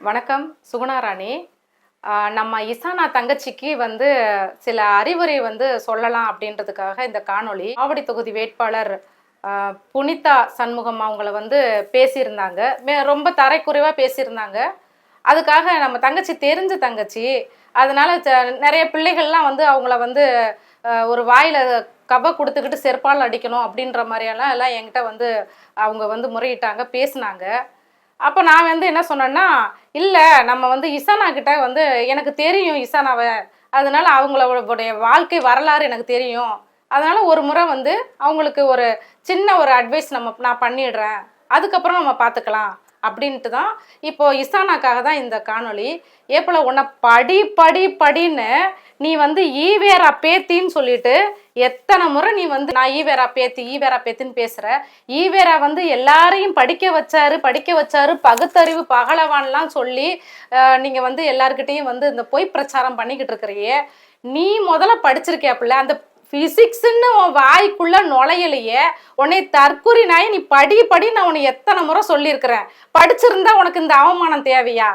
வணக்கம் சுகுணாராணி. நம்ம இசானா தங்கச்சிக்கு சில அறிவுரை சொல்லலாம் அப்படின்றதுக்காக இந்த காணொளி. ஆவடி தொகுதி வேட்பாளர் புனிதா சண்முகம் அவங்கள பேசியிருந்தாங்க. ரொம்ப தரைக்குறைவாக பேசியிருந்தாங்க. அதுக்காக நம்ம தங்கச்சி தெரிஞ்ச தங்கச்சி, அதனால நிறைய பிள்ளைகள்லாம் அவங்கள ஒரு வாயில கவ கொடுத்துக்கிட்டு செருப்பால் அடிக்கணும் அப்படின்ற மாதிரியெல்லாம் எல்லாம் என்கிட்ட அவங்க முறையிட்டாங்க, பேசினாங்க. அப்போ நான் என்ன சொன்னேன்னா, இல்லை நம்ம இசானா கிட்ட எனக்கு தெரியும் இசானாவை, அதனால அவங்களுடைய வாழ்க்கை வரலாறு எனக்கு தெரியும். அதனால ஒரு முறை அவங்களுக்கு ஒரு சின்ன ஒரு அட்வைஸ் நான் பண்ணிடுறேன், அதுக்கப்புறம் நம்ம பார்த்துக்கலாம் அப்படின்ட்டு தான் இப்போ இசானாக்காக தான் இந்த காணொளி. ஏப்போல உன்னை படின்னு நீ ஈவேரா பேத்தின்னு சொல்லிட்டு எத்தனை முறை நீ நான் ஈவேரா பேத்தின்னு பேசுற. ஈவேரா எல்லாரையும் படிக்க வச்சாரு பகுத்தறிவு பகலவான்லாம் சொல்லி நீங்க எல்லாருக்கிட்டையும் இந்த பொய் பிரச்சாரம் பண்ணிக்கிட்டு இருக்கிறியே. நீ முதல்ல படிச்சிருக்கியாப்புல, அந்த பிசிக்ஸ்ன்னு உன் வாய்க்குள்ள நுழையலையே. உன்னை தற்குறி நாய், நீ படி நான் உன்னை எத்தனை முறை சொல்லியிருக்கிறேன். படிச்சிருந்தா உனக்கு இந்த அவமானம் தேவையா?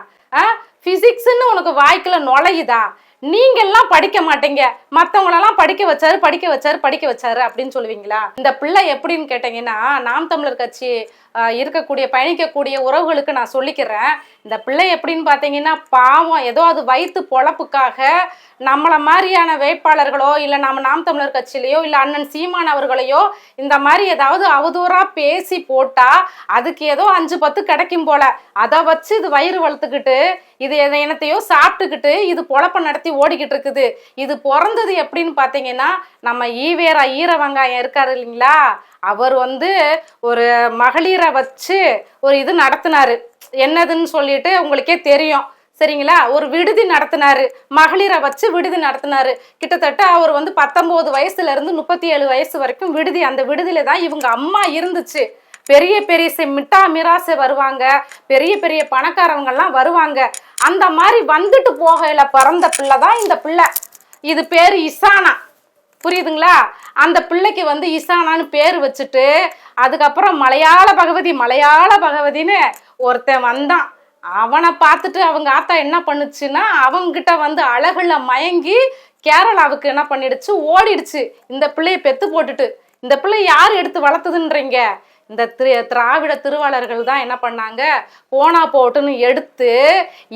பிசிக்ஸ்ன்னு உனக்கு வாய்க்குள்ள நுழையுதா? நீங்க எல்லாம் படிக்க மாட்டீங்க, மற்றவங்களெல்லாம் படிக்க வச்சாரு அப்படின்னு சொல்லுவீங்களா? இந்த பிள்ளை எப்படின்னு கேட்டீங்கன்னா, நாம் தமிழர் கட்சி பயணிக்கக்கூடிய உறவுகளுக்கு நான் சொல்லிக்கிறேன். இந்த பிள்ளை எப்படின்னு பார்த்தீங்கன்னா, பாவம், ஏதோ அது வயிற்று பொழப்புக்காக நம்மளை மாதிரியான வேட்பாளர்களோ இல்லை நம்ம நாம் தமிழர் கட்சியிலையோ இல்லை அண்ணன் சீமான் அவர்களையோ இந்த மாதிரி ஏதாவது அவதூறாக பேசி போட்டால் அதுக்கு ஏதோ 5-10 கிடைக்கும் போல, அதை வச்சு இது வயிறு வளர்த்துக்கிட்டு இது என்னத்தையோ சாப்பிட்டுக்கிட்டு இது பொழப்ப நடத்தி ஓடிக்கிட்டு இருக்குது. இது பிறந்தது எப்படின்னு பார்த்தீங்கன்னா, நம்ம ஈவேரா ஈர வெங்காயம் இருக்காரு இல்லைங்களா, அவர் ஒரு மகளிரை வச்சு ஒரு இது நடத்தினாரு. என்னதுன்னு சொல்லிட்டு உங்களுக்கே தெரியும் சரிங்களா? ஒரு விடுதி நடத்தினாரு, மகளிரை வச்சு விடுதி நடத்தினாரு. கிட்டத்தட்ட அவர் 19 வயசுல இருந்து 37 வயசு வரைக்கும் விடுதி, அந்த விடுதியில தான் இவங்க அம்மா இருந்துச்சு. பெரிய மிட்டா மிராசு வருவாங்க, பெரிய பணக்காரவங்கெல்லாம் வருவாங்க. அந்த மாதிரி வந்துட்டு போகையில பிறந்த பிள்ளை தான் இந்த பிள்ளை. இது பேரு இசானா, புரியுதுங்களா? அந்த பிள்ளைக்கு இசானான்னு பேர் வச்சுட்டு அதுக்கப்புறம் மலையாள பகவதின்னு ஒருத்தன் வந்தான். அவனை பார்த்துட்டு அவங்க ஆத்தா என்ன பண்ணுச்சுன்னா, அவங்கிட்ட அழகுல மயங்கி கேரளாவுக்கு என்ன பண்ணிடுச்சு, ஓடிடுச்சு. இந்த பிள்ளைய பெத்து போட்டுட்டு. இந்த பிள்ளை யார் எடுத்து வளர்த்துதுன்றீங்க? இந்த திராவிட திருவாளர்கள் தான் என்ன பண்ணாங்க, போனா போட்டுன்னு எடுத்து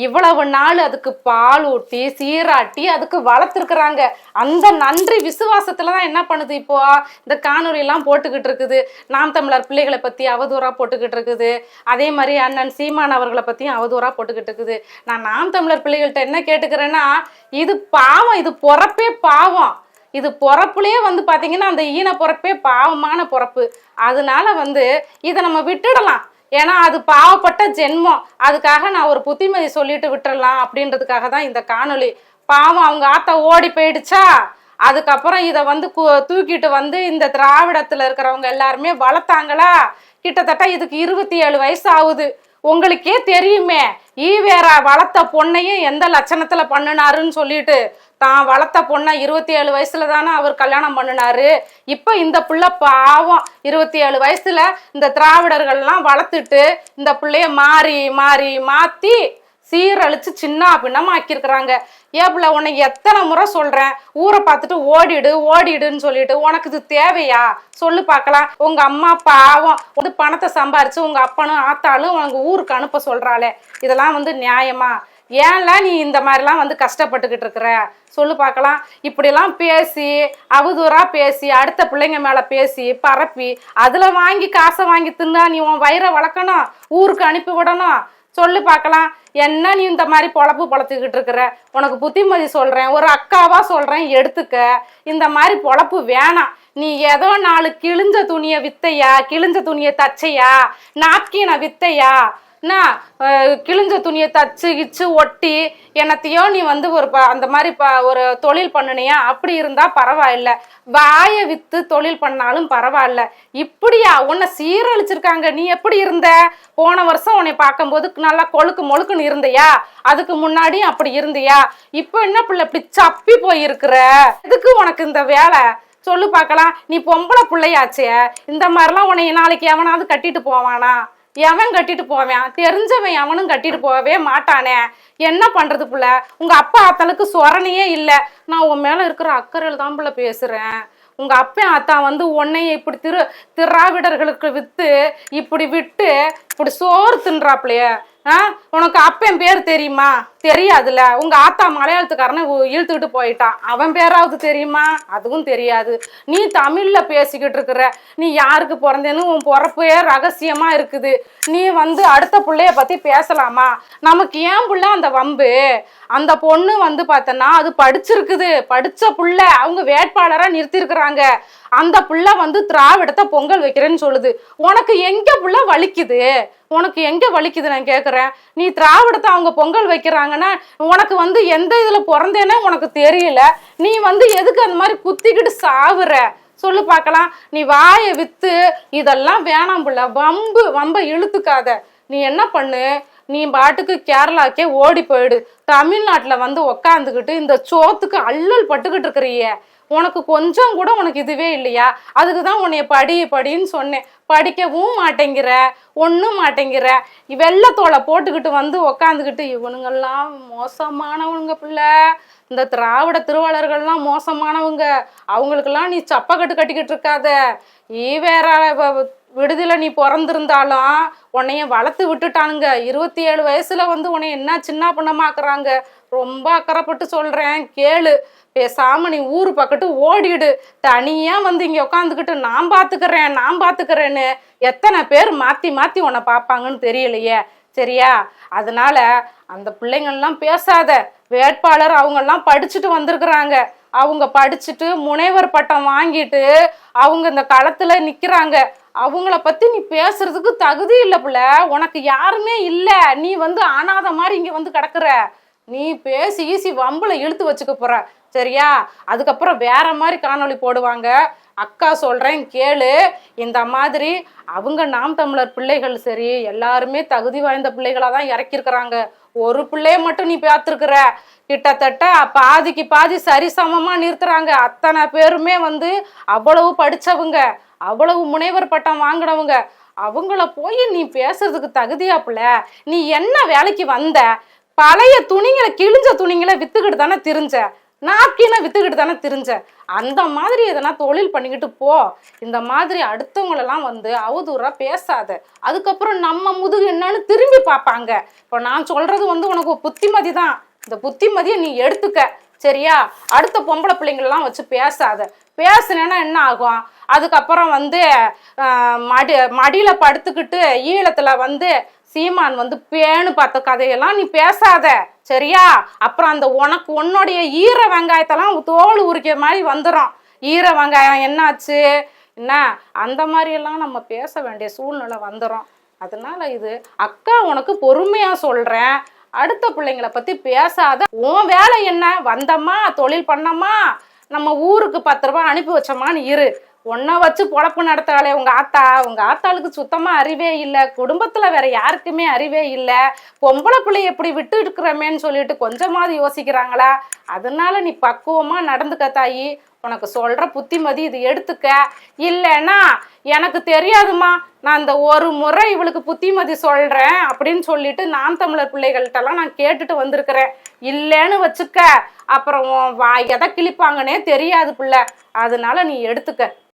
இவ்வளவு நாள் அதுக்கு பால் ஊட்டி சீராட்டி அதுக்கு வளர்த்துருக்குறாங்க. அந்த நன்றி விசுவாசத்துல தான் என்ன பண்ணுது, இப்போ இந்த காணொலியெல்லாம் போட்டுக்கிட்டு இருக்குது. நாம் தமிழர் பிள்ளைகளை பத்தி அவதூறா போட்டுக்கிட்டு இருக்குது. அதே மாதிரி அண்ணன் சீமான் அவர்களை பத்தியும் அவதூறா போட்டுக்கிட்டு இருக்குது. நான் நாம் தமிழர் பிள்ளைகள்கிட்ட என்ன கேட்டுக்கிறேன்னா, இது பாவம், இது பொறப்பே பாவம். இது பொறப்புலேயே பார்த்தீங்கன்னா அந்த ஈன பொறப்பே பாவமான பொறப்பு. அதனால இதை நம்ம விட்டுடலாம். ஏன்னா அது பாவப்பட்ட ஜென்மம். அதுக்காக நான் ஒரு புத்திமதி சொல்லிட்டு விட்டுடலாம் அப்படின்றதுக்காக தான் இந்த காணொளி. பாவம், அவங்க ஆத்தா ஓடி போயிடுச்சா, அதுக்கப்புறம் இதை தூக்கிட்டு இந்த திராவிடத்தில் இருக்கிறவங்க எல்லாருமே வளர்த்தாங்களா. கிட்டத்தட்ட இதுக்கு 27 வயசு ஆகுது. உங்களுக்கே தெரியுமே, ஈவேரா வளர்த்த பொண்ணையே எந்த லட்சணத்துல பண்ணினாருன்னு சொல்லிட்டு. தான் வளர்த்த பொண்ணை 27 வயசுல தானே அவர் கல்யாணம் பண்ணினாரு. இப்போ இந்த பிள்ளை பாவம் 27 வயசுல இந்த திராவிடர்கள்லாம் வளர்த்துட்டு இந்த பிள்ளைய மாற்றி சீரழிச்சு சின்ன பின்னமா ஆக்கியிருக்கிறாங்க. ஏப்புல உன்னை எத்தனை முறை சொல்றேன், ஊரை பார்த்துட்டு ஓடிடுன்னு சொல்லிட்டு. உனக்கு இது தேவையா சொல்லு பார்க்கலாம்? உங்க அம்மா பாவம் பணத்தை சம்பாரிச்சு உங்க அப்பனும் ஆத்தாலும் உனக்கு ஊருக்கு அனுப்ப சொல்றாளே, இதெல்லாம் நியாயமா? ஏன்லாம் நீ இந்த மாதிரிலாம் கஷ்டப்பட்டுக்கிட்டு இருக்கிற சொல்லு பார்க்கலாம்? இப்படிலாம் பேசி அவதூறா பேசி அடுத்த பிள்ளைங்க மேலே பேசி பரப்பி அதில் வாங்கி காசை வாங்கி தின்னா நீ உன் வயிறை வளர்க்கணும், ஊருக்கு அனுப்பி விடணும் சொல்லு பார்க்கலாம்? என்ன நீ இந்த மாதிரி பொழப்புக்கிட்டு இருக்கிற? உனக்கு புத்திமதி சொல்கிறேன், ஒரு அக்காவாக சொல்கிறேன், எடுத்துக்க. இந்த மாதிரி பொழப்பு வேணாம். நீ ஏதோ 4 கிழிஞ்ச துணியை வித்தையா, கிழிஞ்ச துணியை தச்சையா, நாப்கினை வித்தையா, கிழிஞ்ச துணியை தச்சு ஒட்டி என்னத்தையோ நீ ஒரு அந்த மாதிரி ஒரு தொழில் பண்ணினியா? அப்படி இருந்தா பரவாயில்ல. வாயை வித்து தொழில் பண்ணாலும் பரவாயில்ல. இப்படியா உன்னை சீரழிச்சிருக்காங்க? நீ எப்படி இருந்த? போன வருஷம் உன்னை பார்க்கும்போது நல்லா கொழுக்குன்னு இருந்தியா? அதுக்கு முன்னாடி அப்படி இருந்தியா? இப்போ என்ன பிள்ளை இப்படி சப்பி போயிருக்கிற? எதுக்கு உனக்கு இந்த வேலை சொல்லு பார்க்கலாம்? நீ பொம்பளை பிள்ளையாச்சே, இந்த மாதிரிலாம் உன்னை நாளைக்கு எவனாவது கட்டிட்டு போவானா? எவன் கட்டிட்டு போவேன்? தெரிஞ்சவன் எவனும் கட்டிட்டு போகவே மாட்டானே. என்ன பண்றது புள்ள? உங்க அப்பா அத்தனுக்கு சொரணையே இல்லை. நான் உன் மேல இருக்கிற அக்கறையில் தான் புள்ள பேசுறேன். உங்க அப்பன் அத்தா வந்து உன்னைய இப்படி திராவிடர்களுக்கு வித்து இப்படி விட்டு இப்படி சோறு தின்றாப்லையே. உனக்கு அப்பன் பேர் தெரியுமா? தெரியாதுல்ல. உங்க ஆத்தா மலையாளத்துக்காரனை இழுத்துக்கிட்டு போயிட்டான், அவன் பேராவது தெரியுமா? அதுவும் தெரியாது. நீ தமிழ்ல பேசிக்கிட்டு இருக்கிற. நீ யாருக்கு பிறந்தேன்னு உன் பிறப்பே ரகசியமா இருக்குது. நீ வந்து அடுத்த பிள்ளைய பத்தி பேசலாமா? நமக்கு ஏன் புள்ள அந்த வம்பு? அந்த பொண்ணு வந்து பார்த்தனா அது படிச்சிருக்குது, படிச்ச புள்ள. அவங்க வேட்பாளரா நிறுத்திருக்கிறாங்க. அந்த புள்ள வந்து திராவிடத்தை பொங்கல் வைக்கிறேன்னு சொல்லுது. உனக்கு எங்க புள்ள வலிக்குது? உனக்கு எங்க வலிக்குது நான் கேட்குறேன். நீ திராவிடத்தை அவங்க பொங்கல் வைக்கிறாங்கன்னா உனக்கு வந்து எந்த இதில் பிறந்தேன்னு உனக்கு தெரியல. நீ வந்து எதுக்கு அந்த மாதிரி குத்திக்கிட்டு சாவுற? சொல்லு பார்க்கலாம். நீ வாயை வித்து இதெல்லாம் வேணாம் புள்ள. வம்பை இழுத்துக்காத. நீ என்ன பண்ணு, நீ பாட்டுக்கு கேரளாக்கே ஓடி போயிடு. தமிழ்நாட்டில் வந்து உக்காந்துக்கிட்டு இந்த சோத்துக்கு அல்லல் பட்டுக்கிட்டு இருக்கிறிய. உனக்கு கொஞ்சம் கூட உனக்கு இதுவே இல்லையா? அதுக்கு தான் உன்னைய படின்னு சொன்னேன். படிக்கவும் மாட்டேங்கிற, ஒன்றும் மாட்டேங்கிற. வெள்ளத்தோலை போட்டுக்கிட்டு வந்து உக்காந்துக்கிட்டு இவனுங்கெல்லாம் மோசமானவனுங்க பிள்ளை. இந்த திராவிட திருவாளர்கள்லாம் மோசமானவங்க. அவங்களுக்கெல்லாம் நீ சப்பக்கட்டு கட்டிக்கிட்டு இருக்காத. வேற விடுதியில நீ பிறந்திருந்தாலும் உன்னைய வளர்த்து விட்டுட்டானுங்க. 27 வயசுல வந்து உன்னைய என்ன சின்ன பண்ணமாக்குறாங்க. ரொம்ப அக்கறைப்பட்டு சொல்றேன், கேளு. பேசாம நீ ஊரு பக்கத்து ஓடிடு. தனியா வந்து இங்க உட்காந்துக்கிட்டு நான் பாத்துக்கிறேன்னு எத்தனை பேர் மாத்தி உன்னை பார்ப்பாங்கன்னு தெரியலையே. சரியா? அதனால அந்த பிள்ளைங்கள்லாம் பேசாத. வேட்பாளர் அவங்கெல்லாம் படிச்சுட்டு வந்திருக்கிறாங்க. அவங்க படிச்சுட்டு முனைவர் பட்டம் வாங்கிட்டு அவங்க இந்த களத்துல நிக்கிறாங்க. அவங்கள பத்தி நீ பேசுறதுக்கு தகுதி இல்லை புள்ள. உனக்கு யாருமே இல்லை. நீ வந்து அனாத மாதிரி இங்க வந்து கிடக்குற. நீ பேசி ஈசி வம்புல இழுத்து வச்சுக்க போற. சரியா? அதுக்கப்புறம் வேற மாதிரி காணொளி போடுவாங்க. அக்கா சொல்றேன் கேளு. இந்த மாதிரி அவங்க நாம் தமிழர் பிள்ளைகள் சரி எல்லாருமே தகுதி வாய்ந்த பிள்ளைகளா தான் இறக்கியிருக்கிறாங்க. ஒரு பிள்ளைய மட்டும் நீ பார்த்துருக்குற. கிட்டத்தட்ட பாதிக்கு பாதி சரிசமமா நிறுத்துறாங்க. அத்தனை பேருமே வந்து அவ்வளவு படிச்சவங்க, அவ்வளவு முனைவர் பட்டம் வாங்கினவங்க. அவங்கள போய் நீ பேசுறதுக்கு தகுதியாப்புல? நீ என்ன வேலைக்கு வந்த? பழைய துணிங்களை, கிழிஞ்ச துணிங்களை வித்துக்கிட்டு தானே திரிஞ்ச. நாப்கினை வித்துக்கிட்டு தானே திரிஞ்ச. அந்த மாதிரி எதனா தொழில் பண்ணிக்கிட்டு போ. இந்த மாதிரி அடுத்தவங்களெல்லாம் வந்து அவதூறா பேசாத. அதுக்கப்புறம் நம்ம முதுகு என்னன்னு திரும்பி பார்ப்பாங்க. இப்போ நான் சொல்றது வந்து உனக்கு புத்திமதி தான். இந்த புத்திமதியை நீ எடுத்துக்க. சரியா? அடுத்த பொம்பளை பிள்ளைங்களெல்லாம் வச்சு பேசாத. பேசுனேன்னா என்ன ஆகும்? அதுக்கப்புறம் வந்து மடியில படுத்துக்கிட்டு ஈழத்துல வந்து சீமான் வந்து பேணு பார்த்த கதையெல்லாம் நீ பேசாத. சரியா? அப்புறம் அந்த உன்னுடைய ஈர வெங்காயத்தெல்லாம் தோல் உரிக்கிற மாதிரி வந்துடும். ஈர வெங்காயம் என்னாச்சு என்ன, அந்த மாதிரியெல்லாம் நம்ம பேச வேண்டிய சூழ்நிலை வந்துடும். அதனால இது அக்கா உனக்கு பொறுமையா சொல்றேன். அடுத்த பிள்ளைங்களை பத்தி பேசாத. உன் வேலை என்ன? வந்தம்மா, தொழில் பண்ணம்மா, நம்ம ஊருக்கு 10 ரூபாய் அனுப்பி வச்சோமான்னு இரு. ஒன்ன வச்சு பொழப்பு நடத்தாளே உங்க ஆத்தாளுக்கு சுத்தமா அறிவே இல்லை. குடும்பத்துல வேற யாருக்குமே அறிவே இல்லை. பொம்பளை பிள்ளை எப்படி விட்டு இருக்கிறமேன்னு சொல்லிட்டு கொஞ்சமாவது யோசிக்கிறாங்களா? அதனால நீ பக்குவமா நடந்துக்க தாயி. உனக்கு சொல்ற புத்திமதி இது எடுத்துக்க. இல்லைன்னா எனக்கு தெரியாதுமா, நான் இந்த ஒரு முறை இவளுக்கு புத்திமதி சொல்றேன் அப்படின்னு சொல்லிட்டு நாம் தமிழர் பிள்ளைகள்கிட்டலாம் நான் கேட்டுட்டு வந்திருக்கிறேன். இல்லைன்னு வச்சுக்க, அப்புறம் எதை கிழிப்பாங்கன்னே தெரியாது பிள்ளை. அதனால நீ எடுத்துக்க.